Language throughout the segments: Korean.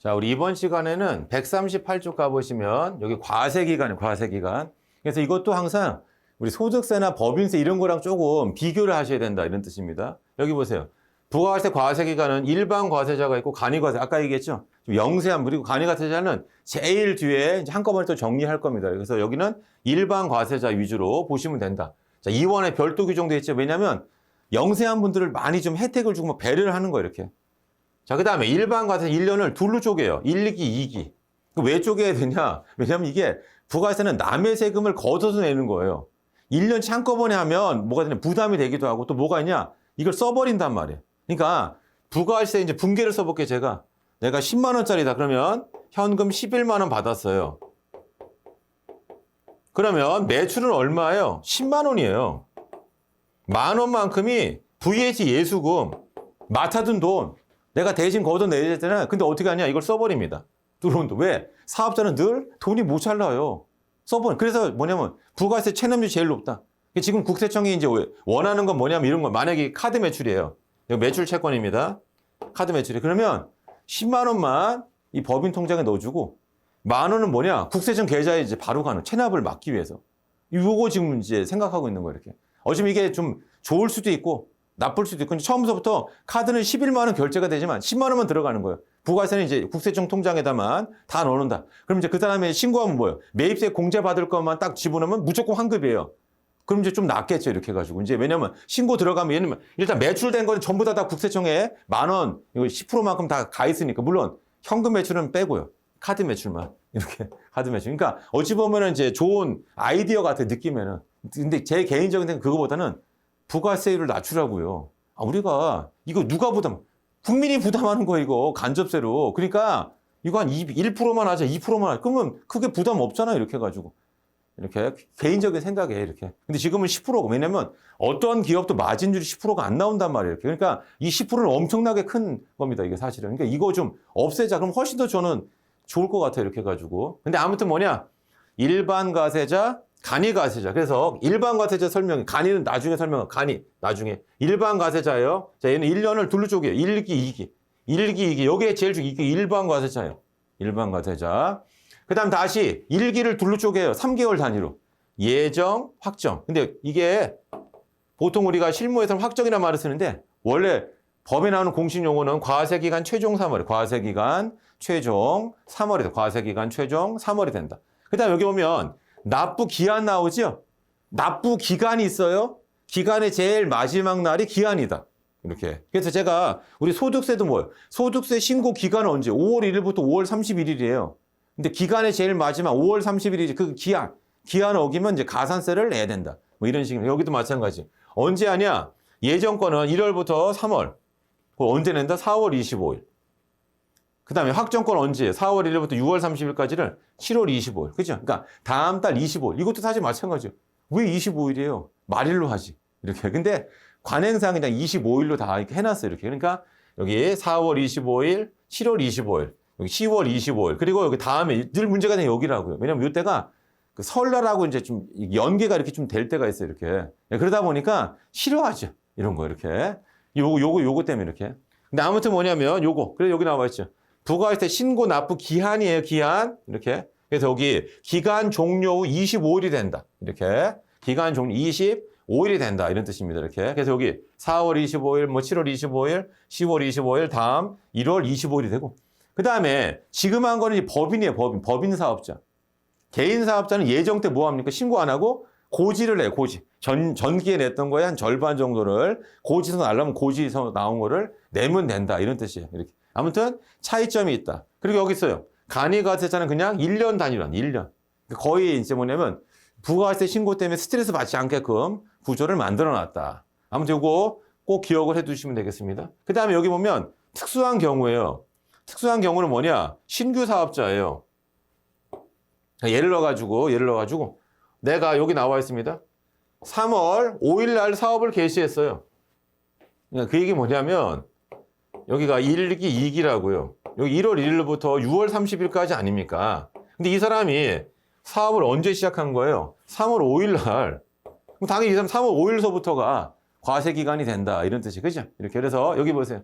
자, 우리 이번 시간에는 138쪽 가보시면 여기 과세기간이에요, 과세기간. 그래서 이것도 항상 우리 소득세나 법인세 이런 거랑 조금 비교를 하셔야 된다 이런 뜻입니다. 여기 보세요. 부가세 과세기간은 일반 과세자가 있고 간이과세, 아까 얘기했죠? 영세한 그리고 간이과세자는 제일 뒤에 이제 한꺼번에 또 정리할 겁니다. 그래서 여기는 일반 과세자 위주로 보시면 된다. 자, 이원에 별도 규정도 있죠. 왜냐하면 영세한 분들을 많이 좀 혜택을 주고 배려를 하는 거예요, 이렇게. 자, 그 다음에 일반 과세 1년을 둘로 쪼개요. 1, 2기, 2기. 왜 쪼개야 되냐? 왜냐하면 이게 부가세는 남의 세금을 걷어서 내는 거예요. 1년치 한꺼번에 하면 뭐가 되냐? 부담이 되기도 하고 또 뭐가 있냐? 이걸 써버린단 말이에요. 그러니까 부가세 이제 분개를 써볼게요, 제가. 내가 10만 원짜리다. 그러면 현금 11만 원 받았어요. 그러면 매출은 얼마예요? 10만 원이에요. 만 원만큼이 VAT 예수금, 맡아둔 돈, 내가 대신 걷어내야 되잖아요. 근데 어떻게 하냐? 이걸 써버립니다. 들어온 돈. 왜? 사업자는 늘 돈이 모자라요. 써버려. 그래서 뭐냐면 부가세 체납률이 제일 높다. 지금 국세청이 이제 원하는 건 뭐냐면 이런 거. 만약에 카드 매출이에요. 이거 매출 채권입니다. 카드 매출이. 그러면 10만 원만 이 법인 통장에 넣어주고 만 원은 뭐냐? 국세청 계좌에 이제 바로 가는 체납을 막기 위해서. 이거 지금 이제 생각하고 있는 거예요, 이렇게. 어쩌면 이게 좀 좋을 수도 있고 나쁠 수도 있고 처음부터 카드는 11만 원 결제가 되지만 10만 원만 들어가는 거예요. 부가세는 이제 국세청 통장에다만 다 넣어놓는다. 그럼 이제 그 다음에 신고하면 뭐예요? 매입세 공제 받을 것만 딱 집어넣으면 무조건 환급이에요. 그럼 이제 좀 낫겠죠, 이렇게 해가지고. 이제 왜냐면 신고 들어가면 얘는 일단 매출된 거는 전부 다 국세청에 만 원, 이거 10%만큼 다 가 있으니까. 물론 현금 매출은 빼고요. 카드 매출만. 이렇게 카드 매출. 그러니까 어찌 보면은 이제 좋은 아이디어 같아, 느낌에는. 근데 제 개인적인 생각 그거보다는 부가세율을 낮추라고요. 우리가 이거 누가 부담? 국민이 부담하는 거 이거 간접세로. 그러니까 이거 한 1%만 하자, 2%만 하자. 그러면 크게 부담 없잖아요, 이렇게 해가지고. 이렇게 개인적인 생각이에요, 이렇게. 근데 지금은 10%가 왜냐면 어떤 기업도 마진율이 10%가 안 나온단 말이에요. 이렇게. 그러니까 이 10%는 엄청나게 큰 겁니다, 이게 사실은. 그러니까 이거 좀 없애자. 그럼 훨씬 더 저는 좋을 것 같아요, 이렇게 해가지고. 근데 아무튼 뭐냐? 일반 과세자, 간이 과세자. 그래서 일반 과세자 설명이, 간이는 나중에 설명해. 간이 나중에. 일반 과세자예요. 자, 얘는 1년을 둘로 쪼개요. 1기, 2기. 1기, 2기. 여기에 제일 중요한 게 일반 과세자예요. 일반 과세자. 그 다음 다시 1기를 둘로 쪼개요. 3개월 단위로. 예정, 확정. 근데 이게 보통 우리가 실무에서는 확정이라는 말을 쓰는데 원래 법에 나오는 공식 용어는 과세기간 최종 3월에. 과세기간 최종 3월이다. 과세기간 최종 3월이 된다. 그 다음 여기 보면 납부 기한 나오죠? 납부 기간이 있어요. 기간의 제일 마지막 날이 기한이다. 이렇게. 그래서 제가 우리 소득세도 뭐예요? 소득세 신고 기간은 언제? 5월 1일부터 5월 31일이에요. 근데 기간의 제일 마지막 5월 30일이지. 그 기한 어기면 이제 가산세를 내야 된다. 뭐 이런 식으로. 여기도 마찬가지. 언제 하냐? 예전 거는 1월부터 3월. 그걸 언제 낸다? 4월 25일. 그 다음에 확정권 언제? 4월 1일부터 6월 30일까지를 7월 25일. 그죠? 그러니까 다음 달 25일. 이것도 사실 마찬가지예요. 왜 25일이에요? 말일로 하지. 이렇게. 근데 관행상 그냥 25일로 다 이렇게 해놨어요. 이렇게. 그러니까 여기 4월 25일, 7월 25일, 여기 10월 25일. 그리고 여기 다음에 늘 문제가 되는 여기라고요. 왜냐면 이때가 그 설날하고 이제 좀 연계가 이렇게 좀 될 때가 있어요. 이렇게. 그러다 보니까 싫어하죠. 이런 거 이렇게. 요거 때문에 이렇게. 근데 아무튼 뭐냐면 요거. 그래서 여기 나와 있죠. 부가세 신고 납부 기한이에요, 기한. 이렇게. 그래서 여기 기간 종료 후 25일이 된다. 이렇게. 기간 종료 25일이 된다. 이런 뜻입니다. 이렇게. 그래서 여기 4월 25일, 뭐 7월 25일, 10월 25일, 다음 1월 25일이 되고. 그 다음에 지금 한 거는 법인이에요, 법인. 법인 사업자. 개인 사업자는 예정 때 뭐 합니까? 신고 안 하고 고지를 내요, 고지. 전기에 냈던 거에 한 절반 정도를 고지서 나려면 고지서 나온 거를 내면 된다. 이런 뜻이에요. 이렇게. 아무튼 차이점이 있다. 그리고 여기 있어요. 간이과세자는 그냥 1년 단위로 1년. 거의 이제 뭐냐면 부가세 신고 때문에 스트레스 받지 않게끔 구조를 만들어 놨다. 아무튼 이거 꼭 기억을 해 두시면 되겠습니다. 그 다음에 여기 보면 특수한 경우예요. 특수한 경우는 뭐냐? 신규 사업자예요. 예를 들어가지고 내가 여기 나와 있습니다. 3월 5일 날 사업을 개시했어요. 그 얘기 뭐냐면 여기가 1기, 2기라고요. 여기 1월 1일부터 6월 30일까지 아닙니까? 근데 이 사람이 사업을 언제 시작한 거예요? 3월 5일 날. 그럼 당연히 이 사람 3월 5일서부터가 과세 기간이 된다. 이런 뜻이, 그죠? 이렇게. 그래서 여기 보세요.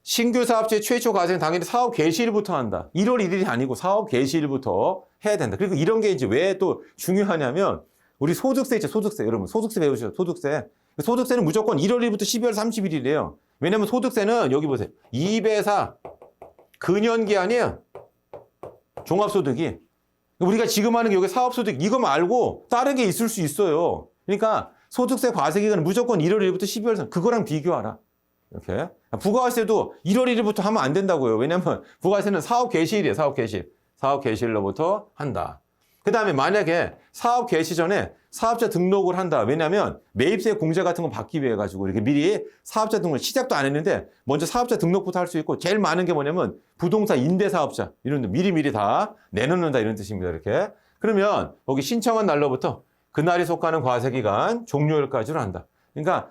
신규 사업체 최초 과세는 당연히 사업 개시일부터 한다. 1월 1일이 아니고 사업 개시일부터 해야 된다. 그리고 이런 게 이제 왜 또 중요하냐면 우리 소득세 있죠, 소득세. 여러분, 소득세 배우시죠, 소득세. 소득세는 무조건 1월 1일부터 12월 30일이래요. 왜냐면 소득세는 여기 보세요. 2배사 근연기한이에요. 종합소득이. 우리가 지금 하는 게 여기 사업소득 이거 말고 다른 게 있을 수 있어요. 그러니까 소득세 과세 기간은 무조건 1월 1일부터 12월 3일 그거랑 비교하라. 이렇게. 부가세도 1월 1일부터 하면 안 된다고요. 왜냐면 부가세는 사업 개시일이에요. 사업 개시일. 사업 개시일로부터 한다. 그 다음에 만약에 사업 개시 전에 사업자 등록을 한다. 왜냐면 매입세 공제 같은 거 받기 위해 가지고 이렇게 미리 사업자 등록 시작도 안 했는데 먼저 사업자 등록부터 할 수 있고 제일 많은 게 뭐냐면 부동산 임대 사업자 이런 데 미리미리 다 내놓는다 이런 뜻입니다. 이렇게. 그러면 거기 신청한 날로부터 그날이 속하는 과세 기간 종료일까지로 한다. 그러니까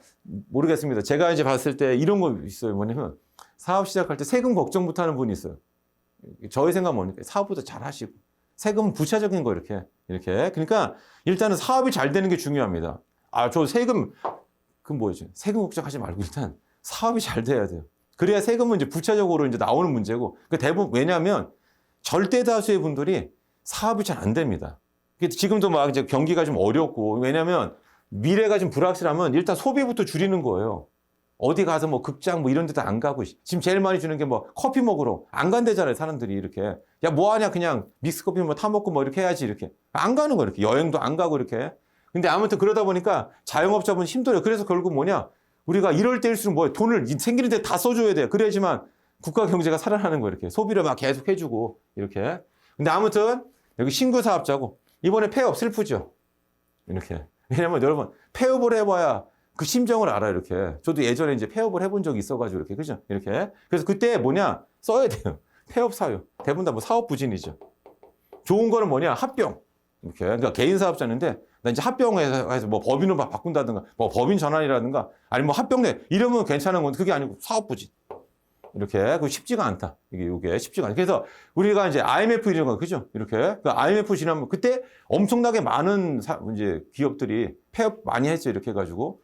모르겠습니다. 제가 이제 봤을 때 이런 거 있어요. 뭐냐면 사업 시작할 때 세금 걱정부터 하는 분이 있어요. 저희 생각은 뭡니까? 사업부터 잘 하시고 세금은 부차적인 거 이렇게. 그러니까 일단은 사업이 잘 되는 게 중요합니다. 저 세금 그 뭐죠? 세금 걱정하지 말고 일단 사업이 잘 돼야 돼요. 그래야 세금은 이제 부차적으로 이제 나오는 문제고. 그 대부분 왜냐하면 절대 다수의 분들이 사업이 잘 안 됩니다. 지금도 막 이제 경기가 좀 어렵고 왜냐하면 미래가 좀 불확실하면 일단 소비부터 줄이는 거예요. 어디 가서 뭐 극장 뭐 이런 데도 안 가고 지금 제일 많이 주는 게 뭐 커피 먹으러 안 간대잖아요. 사람들이 이렇게. 야, 뭐 하냐 그냥 믹스커피 뭐 타 먹고 뭐 이렇게 해야지 이렇게. 안 가는 거예요. 이렇게. 여행도 안 가고 이렇게. 근데 아무튼 그러다 보니까 자영업자분 힘들어요. 그래서 결국 뭐냐? 우리가 이럴 때일수록 뭐 돈을 생기는 데 다 써줘야 돼요. 그래야지만 국가 경제가 살아나는 거예요. 이렇게. 소비를 막 계속 해주고 이렇게. 근데 아무튼 여기 신규 사업자고 이번에 폐업 슬프죠. 이렇게. 왜냐면 여러분 폐업을 해봐야 그 심정을 알아요. 이렇게. 저도 예전에 이제 폐업을 해본 적이 있어가지고 이렇게. 그죠? 이렇게. 그래서 그때 뭐냐? 써야 돼요. 폐업 사유. 대부분 다 뭐 사업 부진이죠. 좋은 거는 뭐냐? 합병. 이렇게. 그러니까 개인 사업자인데 나 이제 합병해서 뭐 법인으로 바꾼다든가 뭐 법인 전환이라든가 아니면 뭐 합병돼 이러면 괜찮은 건데 그게 아니고 사업 부진. 이렇게. 그 쉽지가 않다. 이게 쉽지가 않다. 그래서 우리가 이제 IMF 이런 거, 그죠? 이렇게. 그 IMF 지나면 그때 엄청나게 많은 이제 기업들이 폐업 많이 했죠. 이렇게 해가지고.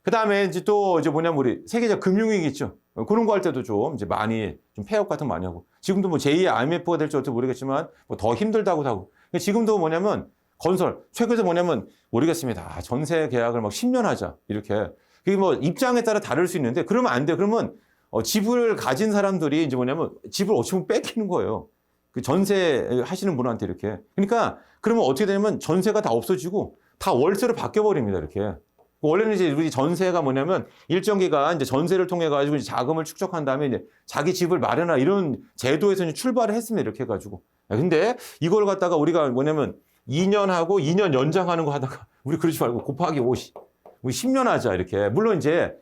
그 다음에 이제 또 이제 뭐냐면 우리 세계적 금융위기 있죠. 그런 거 할 때도 좀 이제 많이 좀 폐업 같은 거 많이 하고. 지금도 뭐 제2의 IMF가 될지 어떨지 모르겠지만 뭐 더 힘들다고 하고. 지금도 뭐냐면 건설, 최근에 뭐냐면 모르겠습니다. 전세 계약을 막 10년 하자. 이렇게. 그게 뭐 입장에 따라 다를 수 있는데 그러면 안 돼요. 그러면 집을 가진 사람들이 이제 뭐냐면 집을 어찌 보면 뺏기는 거예요. 그 전세 하시는 분한테 이렇게. 그러니까 그러면 어떻게 되냐면 전세가 다 없어지고 다 월세로 바뀌어버립니다. 이렇게. 원래는 이제 우리 전세가 뭐냐면 일정 기간 이제 전세를 통해 가지고 이제 자금을 축적한 다음에 이제 자기 집을 마련하 이런 제도에서 이제 출발을 했습니다. 이렇게 해가지고. 근데 이걸 갖다가 우리가 뭐냐면 2년 하고 2년 연장하는 거 하다가 우리 그러지 말고 곱하기 50. 우리 10년 하자. 이렇게. 물론 이제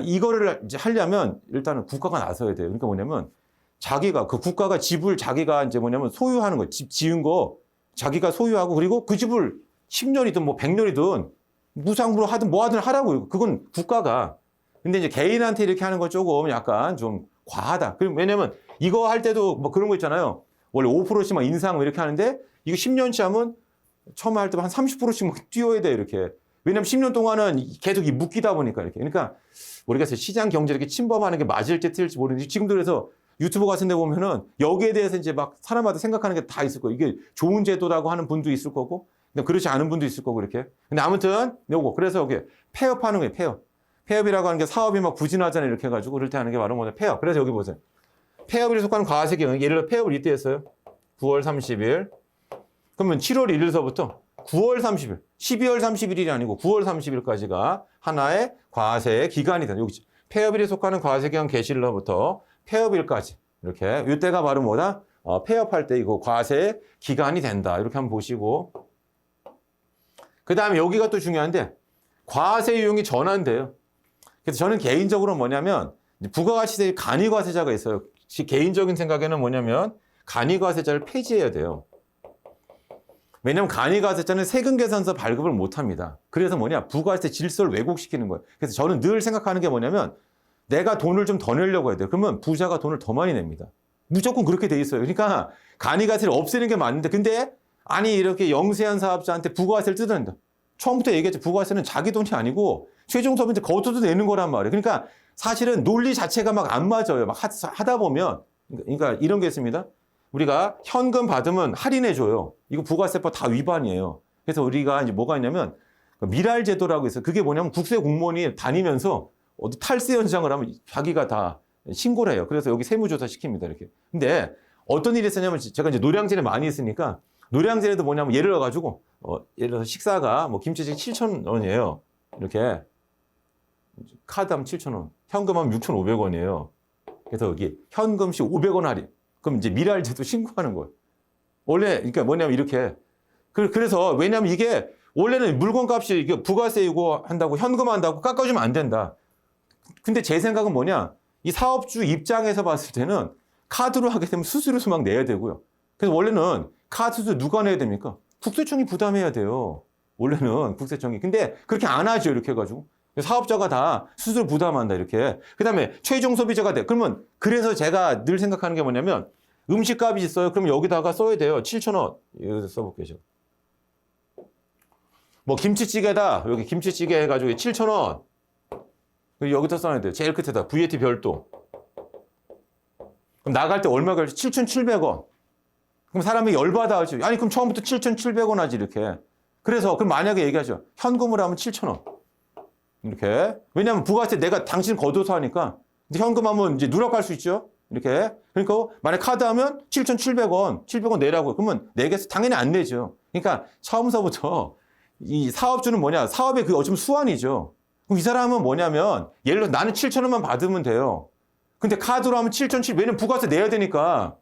이거를 이제 하려면 일단은 국가가 나서야 돼요. 그러니까 뭐냐면 자기가 그 국가가 집을 자기가 이제 뭐냐면 소유하는 거, 집 지은 거 자기가 소유하고 그리고 그 집을 10년이든 뭐 100년이든 무상으로 하든 뭐 하든 하라고요. 그건 국가가. 근데 이제 개인한테 이렇게 하는 건 조금 약간 좀 과하다. 왜냐면 이거 할 때도 뭐 그런 거 있잖아요. 원래 5%씩만 인상 이렇게 하는데 이거 10년치 하면 처음에 할 때 한 30%씩 막 뛰어야 돼. 이렇게. 왜냐면 10년 동안은 계속 묶이다 보니까 이렇게. 그러니까 모르겠어요. 시장 경제 이렇게 침범하는 게 맞을지 틀릴지 모르는데 지금도 그래서 유튜브 같은 데 보면은 여기에 대해서 이제 막 사람마다 생각하는 게 다 있을 거예요. 이게 좋은 제도라고 하는 분도 있을 거고 그렇지 않은 분도 있을 거고 이렇게. 근데 아무튼 요거 그래서 여기 폐업하는 거예요. 폐업. 폐업이라고 하는 게 사업이 막 부진하잖아요. 이렇게 해가지고 그럴 때 하는 게 바로 뭐냐 폐업. 그래서 여기 보세요. 폐업에 속하는 과세 기간. 예를 들어 폐업을 이때 했어요. 9월 30일. 그러면 7월 1일서부터 9월 30일, 12월 31일이 아니고 9월 30일까지가 하나의 과세 기간이 된다. 여기 폐업일에 속하는 과세 기간 개시일로부터 폐업일까지 이렇게. 이때가 바로 뭐다? 폐업할 때 이거 과세 기간이 된다. 이렇게 한번 보시고. 그 다음에 여기가 또 중요한데 과세 유형이 전환돼요. 그래서 저는 개인적으로 뭐냐면 부가가치세 간이과세자가 있어요. 개인적인 생각에는 뭐냐면 간이과세자를 폐지해야 돼요. 왜냐하면 간이과세자는 세금계산서 발급을 못합니다. 그래서 뭐냐 부가세 질서를 왜곡시키는 거예요. 그래서 저는 늘 생각하는 게 뭐냐면 내가 돈을 좀 더 내려고 해야 돼요. 그러면 부자가 돈을 더 많이 냅니다. 무조건 그렇게 돼 있어요. 그러니까 간이과세를 없애는 게 맞는데 근데 아니 이렇게 영세한 사업자한테 부가세를 뜯어낸다. 처음부터 얘기했죠. 부가세는 자기 돈이 아니고 최종 소비인데 거둬도 내는 거란 말이에요. 그러니까 사실은 논리 자체가 막 안 맞아요. 막 하다 보면. 그러니까 이런 게 있습니다. 우리가 현금 받으면 할인해줘요. 이거 부가세법 다 위반이에요. 그래서 우리가 이제 뭐가 있냐면 미랄 제도라고 있어요. 그게 뭐냐면 국세 공무원이 다니면서 어디 탈세 현상을 하면 자기가 다 신고를 해요. 그래서 여기 세무조사 시킵니다. 이렇게. 근데 어떤 일이 있었냐면 제가 이제 노량진에 많이 있으니까 노량진에도 뭐냐면 예를 들어가지고 예를 들어서 식사가 뭐 김치찌개 7,000원이에요. 이렇게 카드하면 7,000원, 현금하면 6,500원이에요. 그래서 여기 현금시 500원 할인. 그럼 이제 미랄제도 신고하는 거예요. 원래 그러니까 뭐냐면 이렇게 그래서 왜냐면 이게 원래는 물건값이 이게 부가세 이거 한다고 현금 한다고 깎아주면 안 된다. 근데 제 생각은 뭐냐? 이 사업주 입장에서 봤을 때는 카드로 하게 되면 수수료도 막 내야 되고요. 그래서 원래는 카드 수수료 누가 내야 됩니까? 국세청이 부담해야 돼요. 원래는 국세청이. 근데 그렇게 안 하죠. 이렇게 해가지고. 사업자가 다 수수료 부담한다. 이렇게. 그 다음에 최종 소비자가 돼. 그러면 그래서 제가 늘 생각하는 게 뭐냐면 음식값이 있어요. 그럼 여기다가 써야 돼요. 7,000원. 여기서 써볼게요. 제가. 뭐 김치찌개다. 여기 김치찌개 해가지고 7,000원. 여기다 써야 돼요. 제일 끝에다. VAT 별도. 그럼 나갈 때 얼마 걸지? 7,700원. 그럼 사람이 열받아 하죠. 아니, 그럼 처음부터 7,700원 하지, 이렇게. 그래서, 그럼 만약에 얘기하죠. 현금으로 하면 7,000원. 이렇게. 왜냐하면 부가세 내가 당신 거둬서 하니까. 근데 현금 하면 이제 누락할 수 있죠. 이렇게. 그러니까, 만약 카드 하면 7,700원, 700원 내라고. 그러면 내겠어? 당연히 안 내죠. 그러니까, 처음서부터 이 사업주는 뭐냐? 사업의 그 어쩌면 수완이죠. 그럼 이 사람은 뭐냐면, 예를 들어 나는 7,000원만 받으면 돼요. 근데 카드로 하면 7,700원, 왜냐면 부가세 내야 되니까.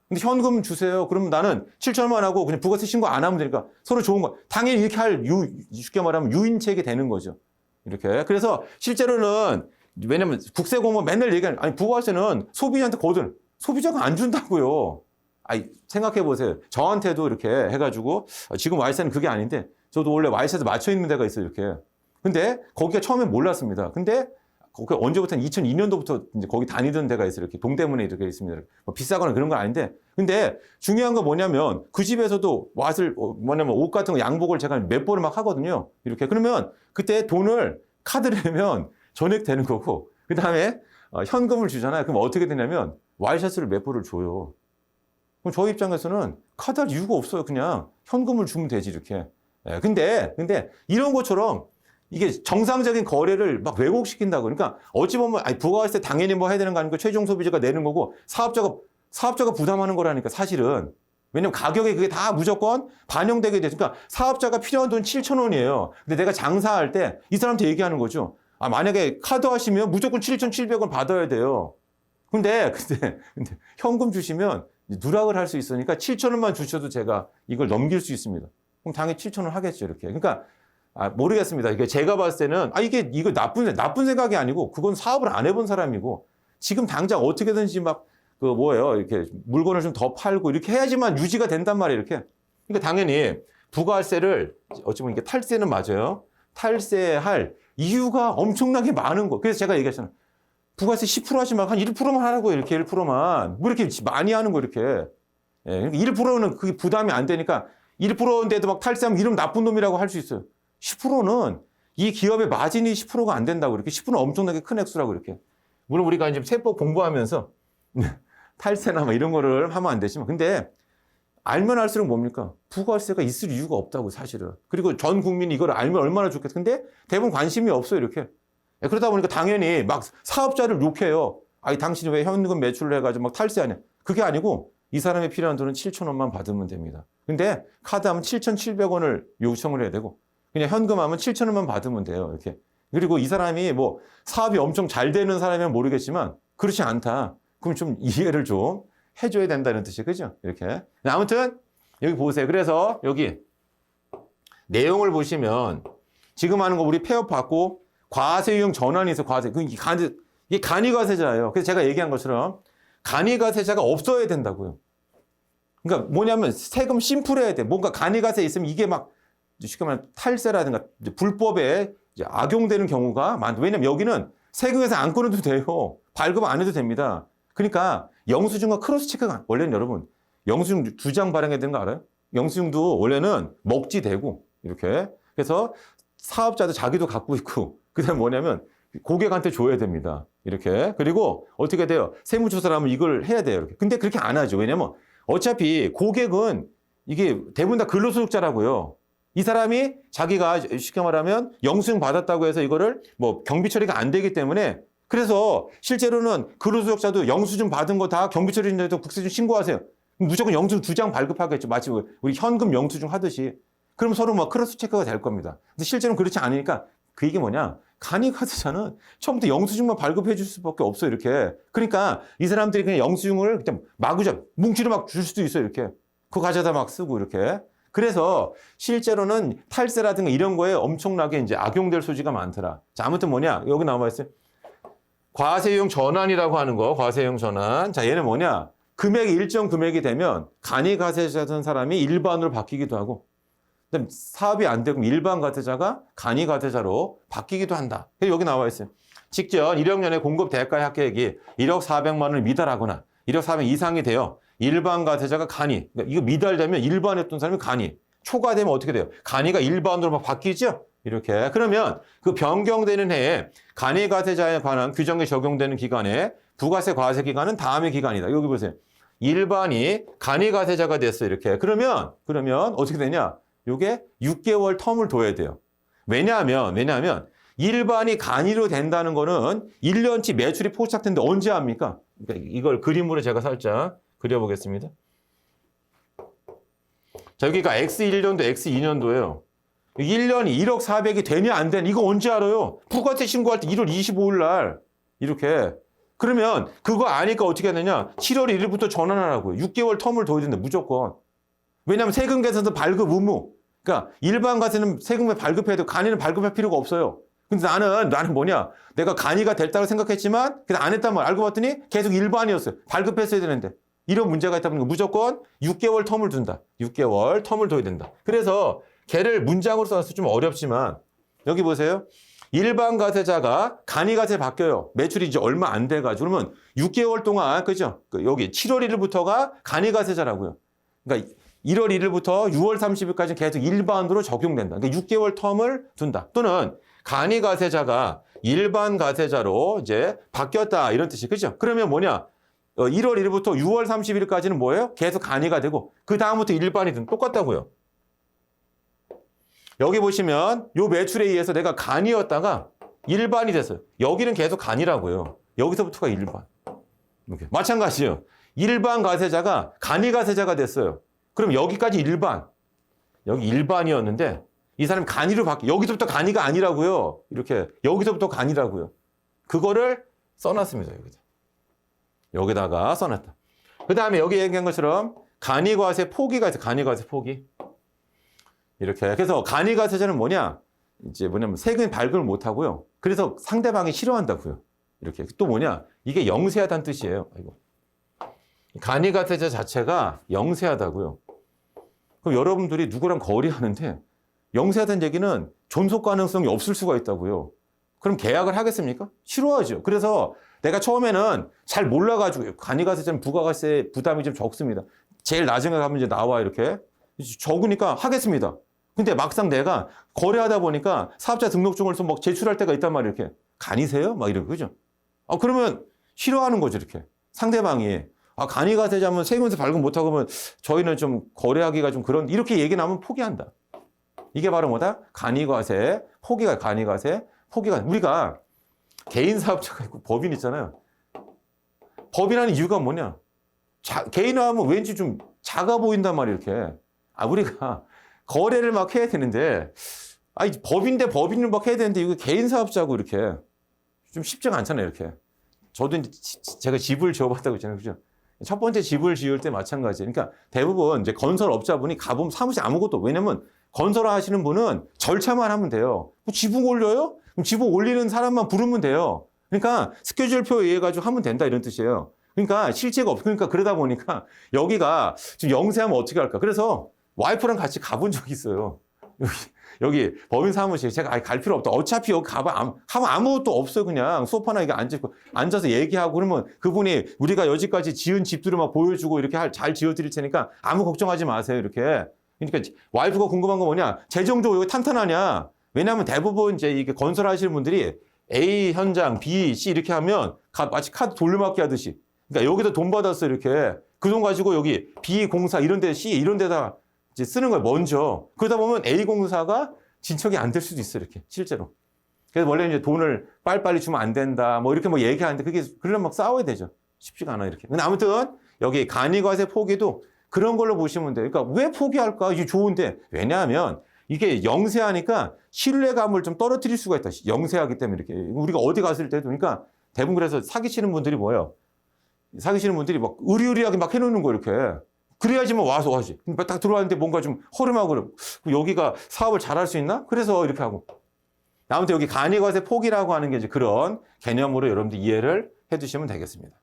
근데 현금 주세요. 그러면 나는 7,000원 하고 그냥 부가세 신고 안 하면 되니까 서로 좋은 거. 당연히 이렇게 쉽게 말하면 유인책이 되는 거죠. 이렇게. 그래서 실제로는 왜냐면 국세공무원 맨날 얘기하는, 아니, 부가세는 소비자한테 거둔, 소비자가 안 준다고요. 아니, 생각해 보세요. 저한테도 이렇게 해가지고, 지금 와이세는 그게 아닌데, 저도 원래 와이세에서 맞춰 있는 데가 있어요. 이렇게. 근데 거기가 처음에 몰랐습니다. 근데 거기 언제부터 2002년도부터 이제 거기 다니던 데가 있어요. 이렇게 동대문에 이렇게 있습니다. 뭐 비싸거나 그런 건 아닌데, 근데 중요한 건 뭐냐면 그 집에서도 뭐냐면 옷 같은 거 양복을 제가 몇 번을 막 하거든요. 이렇게. 그러면 그때 돈을 카드를 내면 전액 되는 거고, 그 다음에 현금을 주잖아요. 그럼 어떻게 되냐면 와이셔츠를 몇 벌을 줘요. 그럼 저희 입장에서는 카드 할 이유가 없어요. 그냥 현금을 주면 되지, 이렇게. 예, 근데 이런 것처럼 이게 정상적인 거래를 막 왜곡시킨다고. 그러니까 어찌 보면 부가세 당연히 뭐 해야 되는 거 아니고 최종 소비자가 내는 거고 사업자가 부담하는 거라니까 사실은. 왜냐면 가격에 그게 다 무조건 반영되게 돼. 그러니까 사업자가 필요한 돈 7,000원이에요. 근데 내가 장사할 때 이 사람한테 얘기하는 거죠. 만약에 카드 하시면 무조건 7,700원 받아야 돼요. 근데 현금 주시면 누락을 할 수 있으니까 7,000원만 주셔도 제가 이걸 넘길 수 있습니다. 그럼 당연히 7,000원 하겠죠, 이렇게. 그러니까 모르겠습니다. 이게 제가 봤을 때는 이거 나쁜 생각이 아니고 그건 사업을 안 해본 사람이고 지금 당장 어떻게든지 막 이렇게 물건을 좀 더 팔고 이렇게 해야지만 유지가 된단 말이에요, 이렇게. 그러니까 당연히 부가세를 어찌 보면 이게 탈세는 맞아요. 탈세할 이유가 엄청나게 많은 거. 그래서 제가 얘기했잖아요. 부가세 10% 하지 말고 한 1%만 하라고, 이렇게 1%만. 뭐 이렇게 많이 하는 거, 이렇게. 예, 그러니까 1%는 그게 부담이 안 되니까 1%인데도 막 탈세하면 이름 나쁜 놈이라고 할 수 있어요. 10%는 이 기업의 마진이 10%가 안 된다고, 이렇게. 10%는 엄청나게 큰 액수라고, 이렇게. 물론 우리가 이제 세법 공부하면서 탈세나 뭐 이런 거를 하면 안 되지만, 근데 알면 알수록 뭡니까? 부가세가 있을 이유가 없다고, 사실은. 그리고 전 국민이 이걸 알면 얼마나 좋겠어. 근데 대부분 관심이 없어요, 이렇게. 그러다 보니까 당연히 막 사업자를 욕해요. 당신이 왜 현금 매출을 해가지고 막 탈세하냐. 그게 아니고 이 사람이 필요한 돈은 7,000원만 받으면 됩니다. 근데 카드 하면 7,700원을 요청을 해야 되고, 그냥 현금 하면 7,000원만 받으면 돼요, 이렇게. 그리고 이 사람이 뭐 사업이 엄청 잘 되는 사람이면 모르겠지만 그렇지 않다. 그럼 좀 이해를 좀 해줘야 된다는 뜻이에요. 그죠? 이렇게. 아무튼 여기 보세요. 그래서 여기 내용을 보시면 지금 하는 거 우리 폐업 받고 과세 유형 전환이 있어. 이게 간이과세자예요. 그래서 제가 얘기한 것처럼 간이과세자가 없어야 된다고요. 그러니까 뭐냐면 세금 심플해야 돼. 뭔가 간이과세 있으면 이게 막 쉽게 말하면 탈세라든가 불법에 악용되는 경우가 많다. 왜냐면 여기는 세금에서 안 끊어도 돼요. 발급 안 해도 됩니다. 그러니까 영수증과 크로스 체크가, 원래는 여러분 영수증 2장 발행해야 되는 거 알아요? 영수증도 원래는 먹지되고 이렇게. 그래서 사업자도 자기도 갖고 있고, 그다음에 뭐냐면 고객한테 줘야 됩니다. 이렇게. 그리고 어떻게 돼요? 세무조사를 하면 이걸 해야 돼요. 이렇게. 근데 그렇게 안 하죠. 왜냐면 어차피 고객은 이게 대부분 다 근로소득자라고요. 이 사람이 자기가 쉽게 말하면 영수증 받았다고 해서 이거를 뭐 경비 처리가 안 되기 때문에 그래서 실제로는 근로소득자도 영수증 받은 거 다 경비 처리인데도 국세청 신고하세요. 무조건 영수증 2장 발급하겠죠. 마치 우리 현금 영수증 하듯이. 그럼 서로 막 크로스 체크가 될 겁니다. 근데 실제로는 그렇지 않으니까 그 얘기 뭐냐? 간이가세자는 처음부터 영수증만 발급해 줄 수밖에 없어요. 이렇게. 그러니까 이 사람들이 그냥 영수증을 그냥 마구잡 뭉치로 막 줄 수도 있어요. 이렇게. 그거 가져다 막 쓰고 이렇게. 그래서 실제로는 탈세라든가 이런 거에 엄청나게 이제 악용될 소지가 많더라. 자, 아무튼 뭐냐? 여기 나와 있어요. 과세용 전환이라고 하는 거, 과세용 전환. 자, 얘는 뭐냐? 금액이 일정 금액이 되면 간이가세자던 사람이 일반으로 바뀌기도 하고, 그다음 사업이 안 되고 일반 가세자가 간이가세자로 바뀌기도 한다. 여기 나와 있어요. 직전 1학년에 공급 대가의 합계액이 1억 400만 원을 미달하거나 1억 400 이상이 돼요. 일반 가세자가 간이, 그러니까 이거 미달되면 일반이었던 사람이 간이, 초과되면 어떻게 돼요? 간이가 일반으로 막 바뀌죠? 이렇게. 그러면 그 변경되는 해에 간이가세자에 관한 규정이 적용되는 기간에 부가세 과세 기간은 다음의 기간이다. 여기 보세요. 일반이 간이가세자가 됐어요. 이렇게. 그러면 어떻게 되냐? 요게 6개월 텀을 둬야 돼요. 왜냐하면 일반이 간이로 된다는 거는 1년치 매출이 포착된데 언제 합니까? 그러니까 이걸 그림으로 제가 살짝 그려보겠습니다. 자, 여기가 X1년도, X2년도예요. 1년이 1억 400이 되냐 안 되냐 이거 언제 알아요? 부가세 신고할 때 1월 25일 날 이렇게. 그러면 그거 아니까 어떻게 하느냐? 7월 1일부터 전환하라고요. 6개월 텀을 둬야 된다 무조건. 왜냐하면 세금 계산서 발급 의무. 그러니까 일반 가세는 세금에 발급해야 되고 간이는 발급할 필요가 없어요. 근데 나는 뭐냐? 내가 간이가 됐다고 생각했지만 그냥 안 했단 말 알고 봤더니 계속 일반이었어요. 발급했어야 되는데. 이런 문제가 있다 보니까 무조건 6개월 텀을 둔다. 6개월 텀을 둬야 된다. 그래서 걔를 문장으로 써서 좀 어렵지만 여기 보세요. 일반 가세자가 간이가세 바뀌어요. 매출이 이제 얼마 안 돼가지고 그러면 6개월 동안 그죠? 여기 7월 1일부터가 간이가세자라고요. 그러니까 1월 1일부터 6월 30일까지 계속 일반으로 적용된다. 그러니까 6개월 텀을 둔다. 또는 간이가세자가 일반 가세자로 이제 바뀌었다 이런 뜻이 그죠? 그러면 뭐냐? 1월 1일부터 6월 30일까지는 뭐예요? 계속 간이가 되고 그 다음부터 일반이든 똑같다고요. 여기 보시면 요 매출에 의해서 내가 간이었다가 일반이 됐어요. 여기는 계속 간이라고요. 여기서부터가 일반. 이렇게. 마찬가지예요. 일반 가세자가 간이가세자가 됐어요. 그럼 여기까지 일반. 여기 일반이었는데 이 사람이 간이로 여기서부터 간이가 아니라고요. 이렇게 여기서부터 간이라고요. 그거를 써놨습니다. 여기다가 써놨다. 그 다음에 여기 얘기한 것처럼 간이과세 포기가 있어요. 간이과세 포기. 이렇게. 그래서 간이가세자는 뭐냐면 세금 발급을 못 하고요. 그래서 상대방이 싫어한다고요. 이렇게. 또 이게 영세하다는 뜻이에요. 아이고. 간이가세자 자체가 영세하다고요. 그럼 여러분들이 누구랑 거래하는데 영세하다는 얘기는 존속 가능성이 없을 수가 있다고요. 그럼 계약을 하겠습니까? 싫어하죠. 그래서 내가 처음에는 잘 몰라가지고 간이가세자는 부가가세 부담이 좀 적습니다. 제일 나중에 가면 이제 나와 이렇게 적으니까 하겠습니다. 근데 막상 내가 거래하다 보니까 사업자 등록증을 막 제출할 때가 있단 말이에요. 이렇게 간이세요? 막 이러고 그죠? 그러면 싫어하는 거죠. 이렇게 상대방이 간이가세자면 세금세 발급 못하고 그러면 저희는 좀 거래하기가 좀 그런 이렇게 얘기 나오면 포기한다. 이게 바로 뭐다? 간이과세 포기가 간이과세 포기가 우리가 개인 사업자가 있고 법인 있잖아요. 법인하는 이유가 뭐냐? 개인화하면 왠지 좀 작아 보인단 말이에요. 이렇게 우리가 거래를 막 해야 되는데 법인 대 법인을 막 해야 되는데 이거 개인 사업자고 이렇게 좀 쉽지가 않잖아요. 이렇게 저도 이제 제가 집을 지어봤다고 했잖아요. 그죠? 첫 번째 집을 지을 때 마찬가지예요. 그러니까 대부분 이제 건설업자분이 가보면 사무실 아무것도 왜냐면 건설하시는 분은 절차만 하면 돼요. 뭐 지붕 올려요? 그럼 지붕 올리는 사람만 부르면 돼요. 그러니까 스케줄표 이해가지고 하면 된다 이런 뜻이에요. 그러니까 실체가 없어. 그러니까 그러다 보니까 여기가 지금 영세하면 어떻게 할까? 그래서 와이프랑 같이 가본 적이 있어요. 여기 법인 사무실 제가 갈 필요 없다. 어차피 여기 가면 아무것도 없어요. 그냥 소파나 이게 앉아서 얘기하고 그러면 그분이 우리가 여지까지 지은 집들을 막 보여주고 이렇게 잘 지어드릴 테니까 아무 걱정하지 마세요. 이렇게. 그러니까 와이프가 궁금한 건 뭐냐? 재정적으로 여기 탄탄하냐? 왜냐하면 대부분 이제 이게 건설하시는 분들이 A 현장, B, C 이렇게 하면 마치 카드 돌려막기 하듯이. 그러니까 여기다 돈 받았어 이렇게. 그 돈 가지고 여기 B 공사 이런 데 C 이런 데다 이제 쓰는 거예요. 먼저. 그러다 보면 A 공사가 진척이 안 될 수도 있어 이렇게 실제로. 그래서 원래 이제 돈을 빨리빨리 주면 안 된다. 뭐 이렇게 뭐 얘기하는데 그게 그러려면 막 싸워야 되죠. 쉽지가 않아 이렇게. 근데 아무튼 여기 간이과세 포기도 그런 걸로 보시면 돼요. 그러니까 왜 포기할까? 이게 좋은데. 왜냐하면 이게 영세하니까 신뢰감을 좀 떨어뜨릴 수가 있다. 영세하기 때문에 이렇게. 우리가 어디 갔을 때도. 그러니까 대부분 그래서 사기치는 분들이 뭐예요? 사기치는 분들이 막 의리의리하게 막 해놓는 거 이렇게. 그래야지만 와서 하지. 딱 들어왔는데 뭔가 좀 허름하고 여기가 사업을 잘할 수 있나? 그래서 이렇게 하고. 아무튼 여기 간이과세 포기라고 하는 게 이제 그런 개념으로 여러분들 이해를 해두시면 되겠습니다.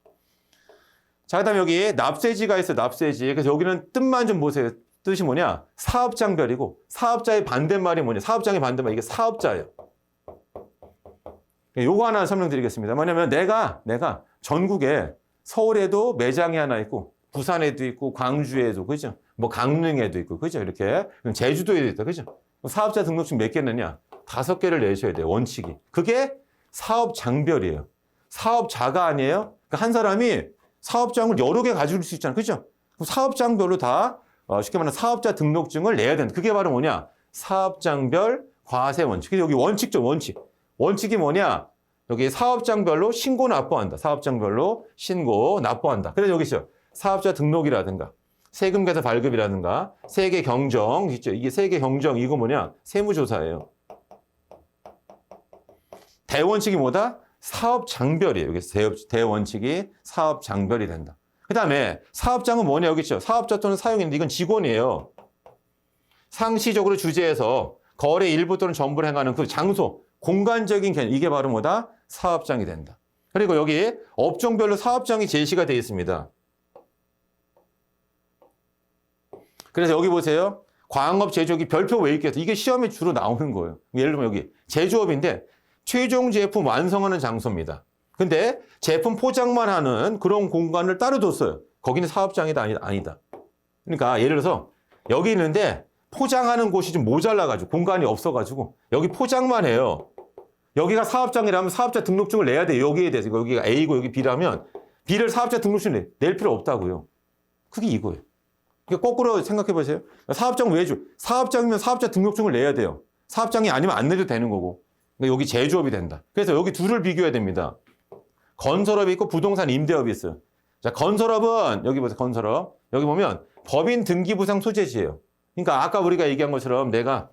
자, 그 다음에 여기 납세지가 있어요. 납세지. 그래서 여기는 뜻만 좀 보세요. 뜻이 뭐냐? 사업장별이고 사업자의 반대말이 뭐냐? 사업장의 반대말 이게 사업자예요. 요거 하나 설명드리겠습니다. 뭐냐면 내가 전국에 서울에도 매장이 하나 있고 부산에도 있고 광주에도 그죠? 뭐 강릉에도 있고 그죠? 이렇게 제주도에도 있다 그죠? 사업자 등록증 몇 개느냐? 5개를 내셔야 돼요. 원칙이. 그게 사업장별이에요. 사업자가 아니에요. 그러니까 한 사람이 사업장을 여러 개 가질 수 있잖아요. 그죠? 사업장별로 다 쉽게 말하면 사업자 등록증을 내야 된다. 그게 바로 뭐냐? 사업장별 과세 원칙. 여기 원칙죠, 원칙. 원칙이 뭐냐? 여기 사업장별로 신고 납부한다. 사업장별로 신고 납부한다. 그래서 여기 있어요. 사업자 등록이라든가 세금계산 발급이라든가 세계 경정 있죠. 이게 세계 경정 이거 뭐냐? 세무조사예요. 대원칙이 뭐다? 사업장별이에요. 여기 대원칙이 사업장별이 된다. 그 다음에 사업장은 뭐냐? 여기 있죠. 사업자 또는 사용인데 이건 직원이에요. 상시적으로 주재해서 거래 일부 또는 전부를 행하는 그 장소, 공간적인 개념. 이게 바로 뭐다? 사업장이 된다. 그리고 여기 업종별로 사업장이 제시가 되어 있습니다. 그래서 여기 보세요. 광업, 제조업이 별표 왜 있겠어? 이게 시험에 주로 나오는 거예요. 예를 들면 여기 제조업인데 최종 제품 완성하는 장소입니다. 근데 제품 포장만 하는 그런 공간을 따로 뒀어요. 거기는 사업장이다 아니다. 그러니까 예를 들어서 여기 있는데 포장하는 곳이 좀 모자라가지고 공간이 없어가지고 여기 포장만 해요. 여기가 사업장이라면 사업자 등록증을 내야 돼요. 여기에 대해서 여기가 A고 여기 B라면 B를 사업자 등록증을 낼 필요 없다고요. 그게 이거예요. 그러니까 거꾸로 생각해 보세요. 사업장 왜 줘? 사업장이면 사업자 등록증을 내야 돼요. 사업장이 아니면 안 내도 되는 거고. 그러니까 여기 제조업이 된다. 그래서 여기 둘을 비교해야 됩니다. 건설업이 있고 부동산 임대업이 있어요. 자, 건설업은 여기 보세요. 건설업. 여기 보면 법인 등기부상 소재지예요. 그러니까 아까 우리가 얘기한 것처럼 내가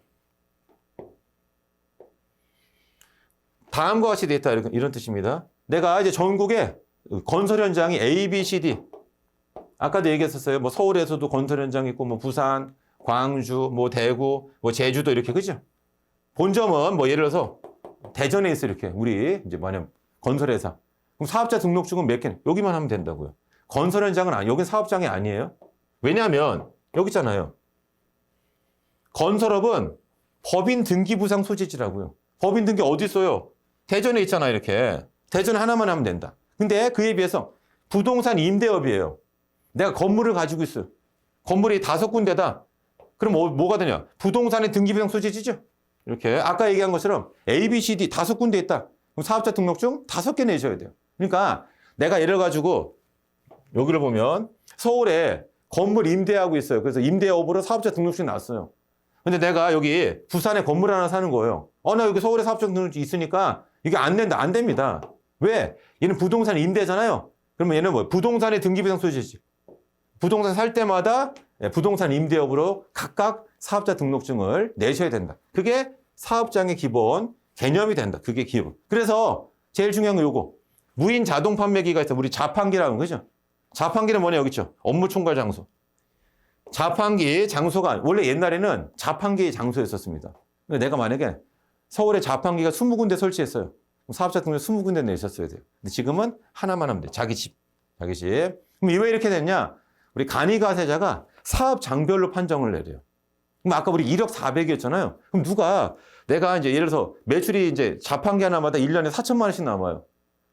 다음과 같이 돼 있다 이런 뜻입니다. 내가 이제 전국에 건설 현장이 A, B, C, D. 아까도 얘기했었어요. 뭐 서울에서도 건설 현장 있고 뭐 부산, 광주, 뭐 대구, 뭐 제주도 이렇게 그죠? 본점은 뭐 예를 들어서 대전에 있어 이렇게 우리 이제 뭐냐면 건설회사. 그럼 사업자 등록증은 몇 개? 여기만 하면 된다고요. 건설 현장은 여긴 사업장이 아니에요. 왜냐하면 여기 있잖아요. 건설업은 법인 등기부상 소재지라고요. 법인 등기 어디 있어요? 대전에 있잖아요, 이렇게. 대전 하나만 하면 된다. 근데 그에 비해서 부동산 임대업이에요. 내가 건물을 가지고 있어요. 건물이 5군데다. 그럼 뭐가 되냐? 부동산의 등기부상 소재지죠? 이렇게. 아까 얘기한 것처럼 A, B, C, D 5군데 있다. 그럼 사업자 등록증 5개 내셔야 돼요. 그러니까 내가 예를 가지고 여기를 보면 서울에 건물 임대하고 있어요. 그래서 임대업으로 사업자 등록증 났어요. 근데 내가 여기 부산에 건물 하나 사는 거예요. 나 여기 서울에 사업자 등록증 있으니까 이게 안 된다. 안 됩니다. 왜? 얘는 부동산 임대잖아요. 그러면 얘는 뭐 부동산의 등기부상 소재지. 부동산 살 때마다 부동산 임대업으로 각각 사업자 등록증을 내셔야 된다. 그게 사업장의 기본 개념이 된다. 그게 기본. 그래서 제일 중요한 거 요거. 무인 자동 판매기가 있어. 우리 자판기라는 거죠. 자판기는 뭐냐 여기 있죠. 업무 총괄 장소. 자판기 장소가 원래 옛날에는 자판기 장소였었습니다. 내가 만약에 서울에 자판기가 20군데 설치했어요. 사업자 등록 20군데 내셨어야 돼요. 근데 지금은 하나만 하면 돼. 자기 집. 자기 집. 그럼 왜 이렇게 됐냐? 우리 간이가세자가 사업 장별로 판정을 내려요. 그럼 아까 우리 1억 400이었잖아요. 그럼 누가 내가 이제 예를 들어서 매출이 이제 자판기 하나마다 1년에 4천만 원씩 남아요.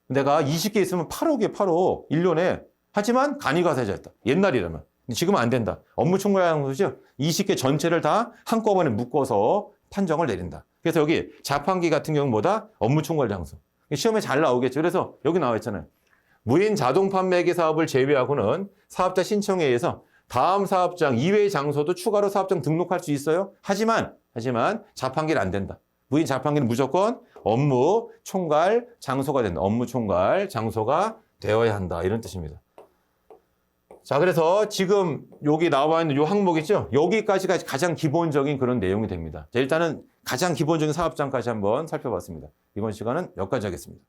내가 20개 있으면 8억이에요, 8억. 1년에. 하지만 간이가세자였다. 옛날이라면. 근데 지금은 안 된다. 업무 총괄 장소죠. 20개 전체를 다 한꺼번에 묶어서 판정을 내린다. 그래서 여기 자판기 같은 경우는 뭐다? 업무 총괄 장소. 시험에 잘 나오겠죠. 그래서 여기 나와 있잖아요. 무인 자동 판매기 사업을 제외하고는 사업자 신청에 의해서 다음 사업장 이외의 장소도 추가로 사업장 등록할 수 있어요. 하지만 자판기는 안 된다. 무인 자판기는 무조건 업무 총괄 장소가 된다. 업무 총괄 장소가 되어야 한다. 이런 뜻입니다. 자, 그래서 지금 여기 나와 있는 이 항목 있죠? 여기까지가 가장 기본적인 그런 내용이 됩니다. 자, 일단은 가장 기본적인 사업장까지 한번 살펴봤습니다. 이번 시간은 여기까지 하겠습니다.